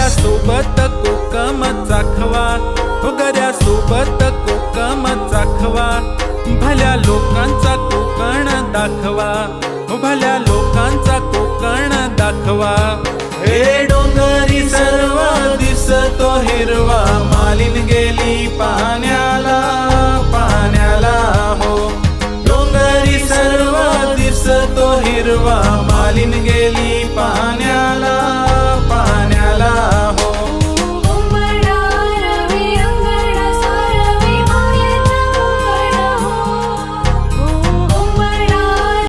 सोबत कोकम चाखवा, सोबत कोकम चाखवा, भल्या लोकांचा कोकण दाखवा, भल्या लोकांचा कोकण दाखवा। हे डोंगरी सर्व दिसतो हिरवा, मालीन गेली पहा